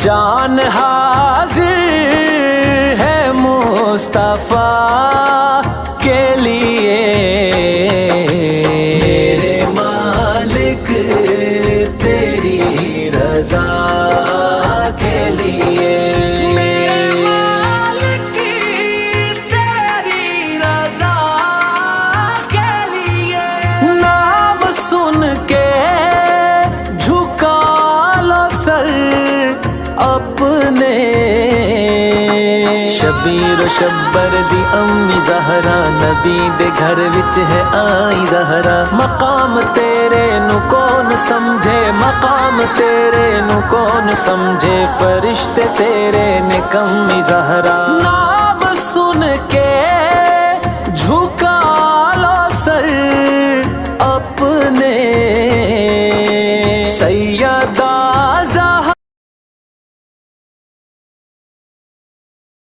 جان حاضر ہے مصطفیٰ کے لیے، میرے مالک تیری رضا کے لیے، میرے مالک تیری رضا کے لیے، نام سن کے جھکا لو سر اپنے، شبیر و شبر دی امی زہرا، نبی دے گھر وچ ہے آئی زہرا، مقام تیرے نو کون سمجھے، مقام تیرے نو کون سمجھے، فرشتے تیرے نے کمی زہرا، نام سن کے جھکا لو سر اپنے،